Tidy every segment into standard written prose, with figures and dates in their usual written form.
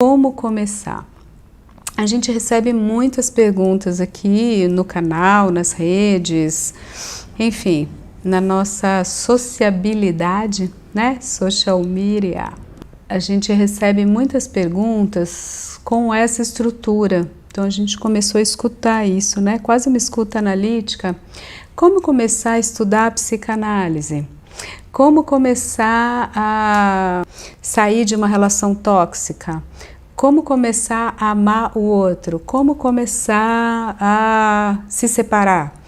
Como começar? A gente recebe muitas perguntas aqui no canal, nas redes, enfim, na nossa sociabilidade, né? Social media. A gente recebe muitas perguntas com essa estrutura. Então a gente começou a escutar isso, né? Quase uma escuta analítica. Como começar a estudar a psicanálise? Como começar a sair de uma relação tóxica? Como começar a amar o outro? Como começar a se separar?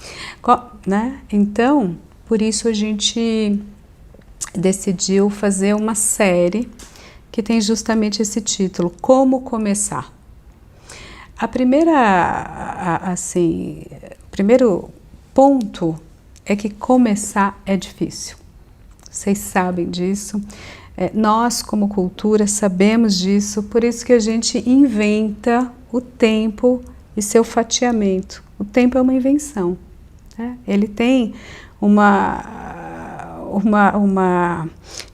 Né? Então, por isso a gente decidiu fazer uma série que tem justamente esse título, Como Começar. O primeiro ponto é que começar é difícil. Vocês sabem disso. Nós, como cultura, sabemos disso, por isso que a gente inventa o tempo e seu fatiamento. O tempo é uma invenção, né? Ele tem uma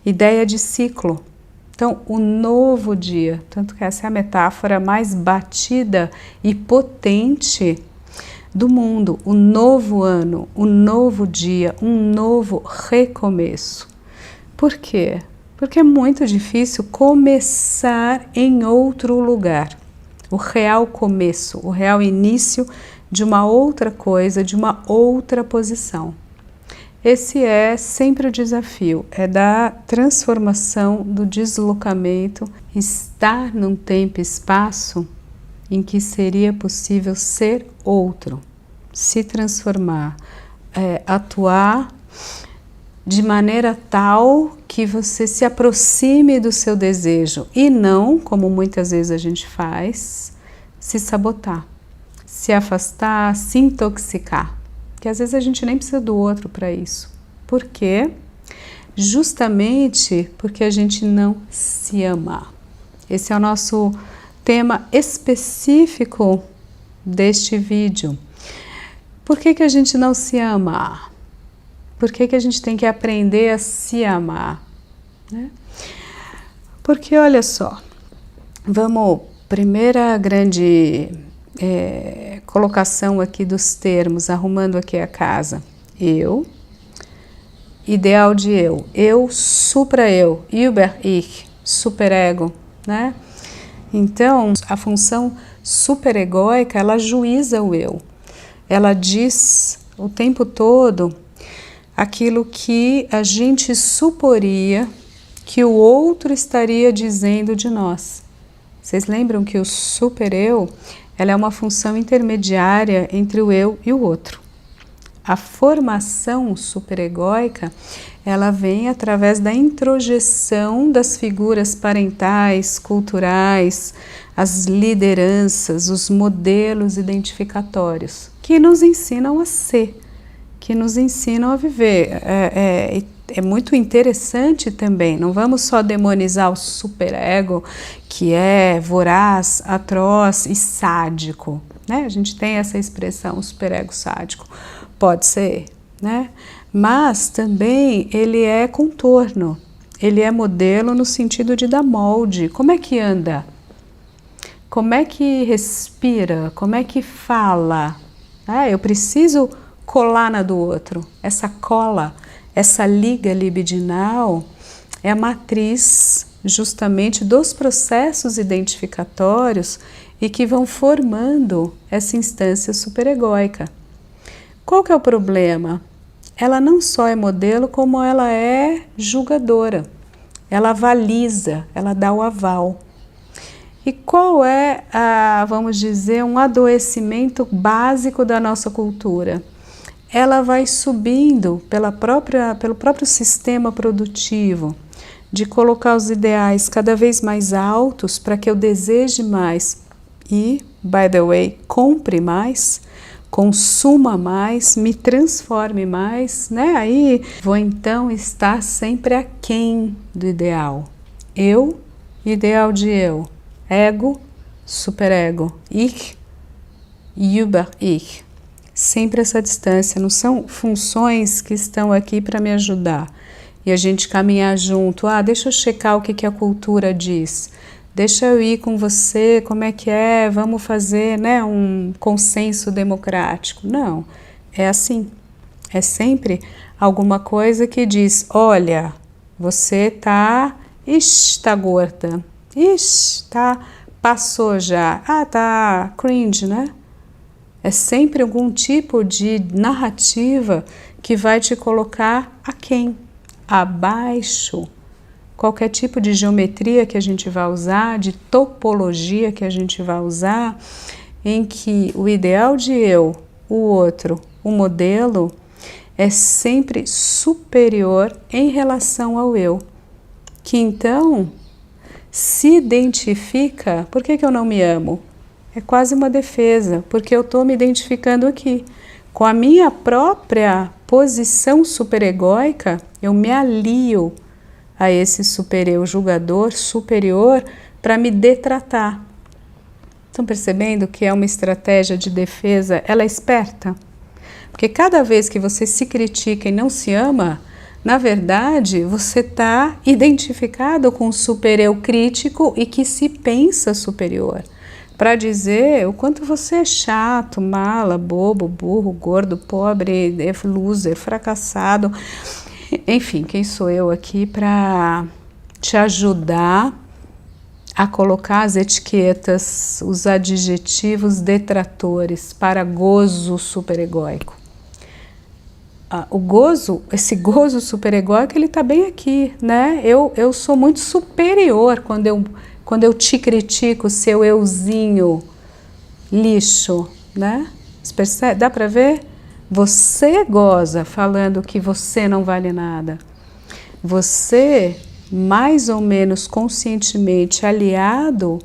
ideia de ciclo. Então, o novo dia, tanto que essa é a metáfora mais batida e potente do mundo, o novo ano, o novo dia, um novo recomeço. Por quê? Porque é muito difícil começar em outro lugar. O real começo, o real início de uma outra coisa, de uma outra posição. Esse é sempre o desafio, é da transformação, do deslocamento, estar num tempo e espaço em que seria possível ser outro, se transformar, atuar de maneira tal que você se aproxime do seu desejo e não, como muitas vezes a gente faz, se sabotar, se afastar, se intoxicar. Porque às vezes a gente nem precisa do outro para isso. Por quê? Justamente porque a gente não se ama. Esse é o nosso tema específico deste vídeo. Por que a gente não se ama? Por que a gente tem que aprender a se amar? Né? Porque olha só, primeira grande colocação aqui dos termos, arrumando aqui a casa. Eu, ideal de eu, supra-eu, Über-Ich, superego, né? Então, a função superegóica, ela juíza o eu. Ela diz o tempo todo aquilo que a gente suporia que o outro estaria dizendo de nós. Vocês lembram que o super-eu, ela é uma função intermediária entre o eu e o outro. A formação superegóica, ela vem através da introjeção das figuras parentais, culturais, as lideranças, os modelos identificatórios, que nos ensinam a ser, que nos ensinam a viver. É muito interessante também, não vamos só demonizar o superego, que é voraz, atroz e sádico, né? A gente tem essa expressão, superego sádico, pode ser, né? Mas também ele é contorno, ele é modelo no sentido de dar molde. Como é que anda? Como é que respira? Como é que fala? Eu preciso colar na do outro. Essa cola, essa liga libidinal é a matriz justamente dos processos identificatórios e que vão formando essa instância superegóica. Qual que é o problema? Ela não só é modelo, como ela é julgadora. Ela avaliza, ela dá o aval. E qual é, vamos dizer, um adoecimento básico da nossa cultura? Ela vai subindo pelo próprio sistema produtivo, de colocar os ideais cada vez mais altos para que eu deseje mais e, by the way, compre mais, consuma mais, me transforme mais, né? Aí vou então estar sempre aquém do ideal. Eu, ideal de eu. Ego, superego. Ich, Über-Ich. Sempre essa distância, não são funções que estão aqui para me ajudar. E a gente caminhar junto, deixa eu checar o que a cultura diz. deixa eu ir com você, como é que é, vamos fazer, né, um consenso democrático. Não, é assim, é sempre alguma coisa que diz, olha, você tá gorda, passou já, tá cringe, né? É sempre algum tipo de narrativa que vai te colocar aquém, abaixo. Qualquer tipo de geometria que a gente vai usar, de topologia que a gente vai usar, em que o ideal de eu, o outro, o modelo, é sempre superior em relação ao eu, que então se identifica. Por que eu não me amo? É quase uma defesa, porque eu estou me identificando aqui. Com a minha própria posição superegóica, eu me alio a esse super-eu julgador superior para me detratar. Estão percebendo que é uma estratégia de defesa? Ela é esperta. Porque cada vez que você se critica e não se ama, na verdade, você está identificado com o super-eu crítico e que se pensa superior. Para dizer o quanto você é chato, mala, bobo, burro, gordo, pobre, loser, fracassado. Enfim, quem sou eu aqui para te ajudar a colocar as etiquetas, os adjetivos detratores para gozo superegóico. O gozo, esse gozo superegóico, ele está bem aqui, né? Eu sou muito superior quando eu te critico, seu euzinho lixo, né? Você percebe? Dá para ver? Você goza falando que você não vale nada. Você, mais ou menos conscientemente aliado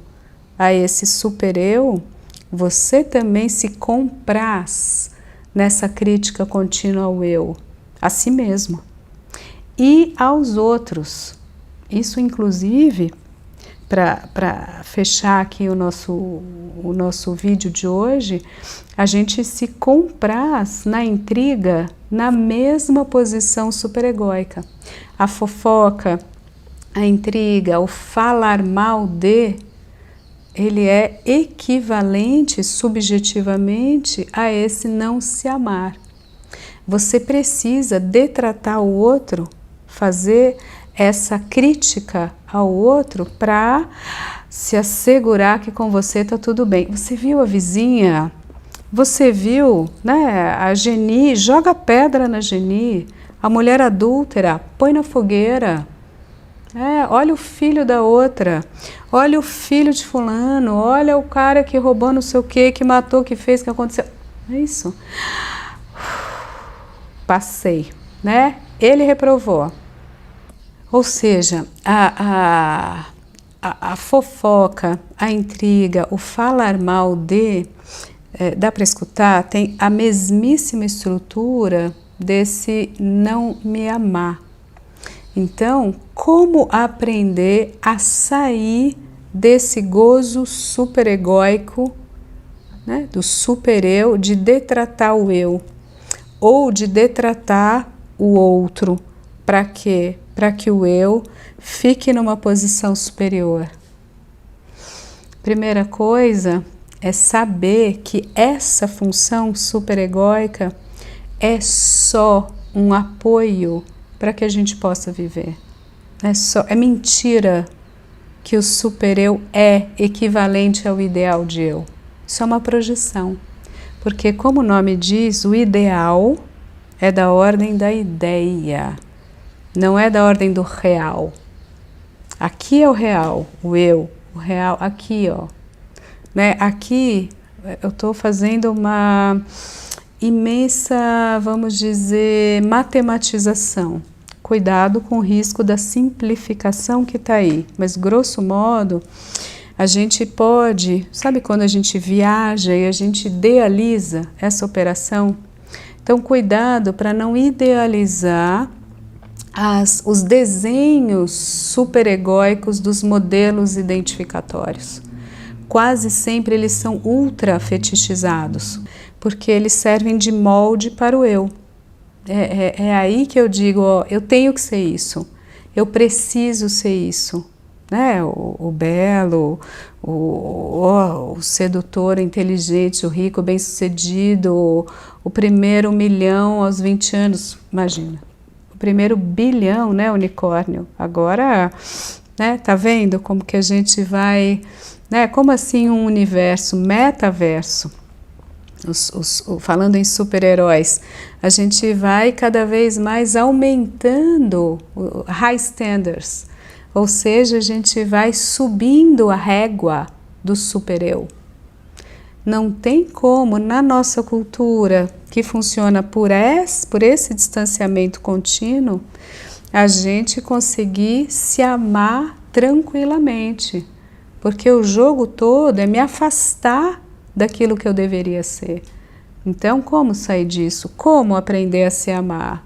a esse super-eu, você também se compraz nessa crítica contínua ao eu, a si mesmo e aos outros. Isso, inclusive, para fechar aqui o nosso vídeo de hoje, a gente se compraz na intriga na mesma posição superegóica. A fofoca, a intriga, o falar mal de, ele é equivalente subjetivamente a esse não se amar. Você precisa detratar o outro, fazer essa crítica ao outro para se assegurar que com você está tudo bem. Você viu a vizinha? Você viu, né? A Geni, joga pedra na Geni. A mulher adúltera, põe na fogueira. Olha o filho da outra. Olha o filho de fulano. Olha o cara que roubou não sei o que matou, que fez, que aconteceu. É isso. Passei, né? Ele reprovou. Ou seja, a fofoca, a intriga, o falar mal de, dá para escutar, tem a mesmíssima estrutura desse não me amar. Então, como aprender a sair desse gozo superegóico, né, do super-eu, de detratar o eu, ou de detratar o outro, para quê? Para que o eu fique numa posição superior. Primeira coisa é saber que essa função superegóica é só um apoio para que a gente possa viver. É mentira que o super-eu é equivalente ao ideal de eu. Isso é uma projeção. Porque, como o nome diz, o ideal é da ordem da ideia. Não é da ordem do real. Aqui é o real, o eu, o real, aqui, ó. Né? Aqui eu estou fazendo uma imensa, vamos dizer, matematização. Cuidado com o risco da simplificação que está aí. Mas, grosso modo, a gente pode, sabe quando a gente viaja e a gente idealiza essa operação? Então, cuidado para não idealizar os desenhos superegóicos dos modelos identificatórios. Quase sempre eles são ultra fetichizados, porque eles servem de molde para o eu. É aí que eu digo, ó, eu tenho que ser isso, eu preciso ser isso, né? O belo, o sedutor, o inteligente, o rico, bem-sucedido, o primeiro 1 milhão aos 20 anos, imagina. O primeiro bilhão, né, unicórnio. Agora, né, tá vendo como que a gente vai, né, como assim um universo, metaverso, falando em super-heróis, a gente vai cada vez mais aumentando high standards, ou seja, a gente vai subindo a régua do super-eu. Não tem como, na nossa cultura, que funciona por esse distanciamento contínuo, a gente conseguir se amar tranquilamente, porque o jogo todo é me afastar daquilo que eu deveria ser. Então, como sair disso? Como aprender a se amar?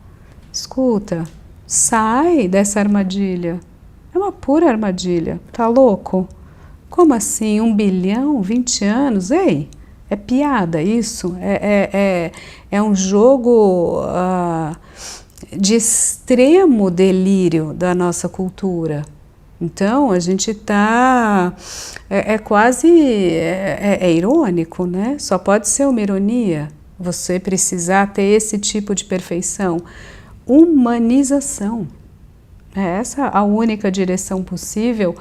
Escuta, sai dessa armadilha. É uma pura armadilha. Tá louco? Como assim? 1 bilhão? 20 anos? Ei, é piada isso? É um jogo de extremo delírio da nossa cultura. Então, a gente está... quase... irônico, né? Só pode ser uma ironia você precisar ter esse tipo de perfeição. Humanização. É essa a única direção possível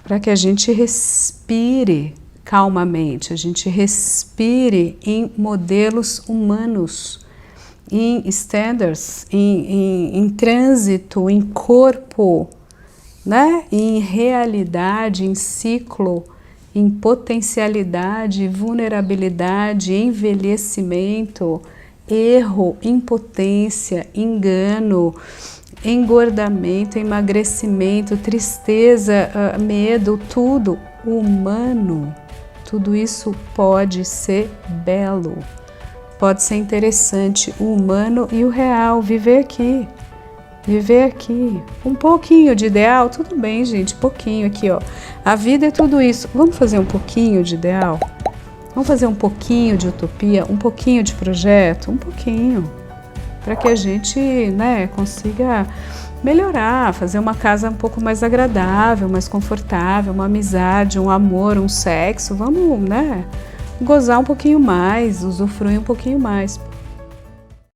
para que a gente respire calmamente, a gente respire em modelos humanos, em standards, em trânsito, em corpo, né? Em realidade, em ciclo, em potencialidade, vulnerabilidade, envelhecimento, erro, impotência, engano, engordamento, emagrecimento, tristeza, medo, tudo humano. Tudo isso pode ser belo, pode ser interessante, o humano e o real, viver aqui. Viver aqui, um pouquinho de ideal, tudo bem, gente, pouquinho aqui, ó. A vida é tudo isso. Vamos fazer um pouquinho de ideal? Vamos fazer um pouquinho de utopia, um pouquinho de projeto, um pouquinho, para que a gente, né, consiga melhorar, fazer uma casa um pouco mais agradável, mais confortável, uma amizade, um amor, um sexo. Vamos, né, gozar um pouquinho mais, usufruir um pouquinho mais.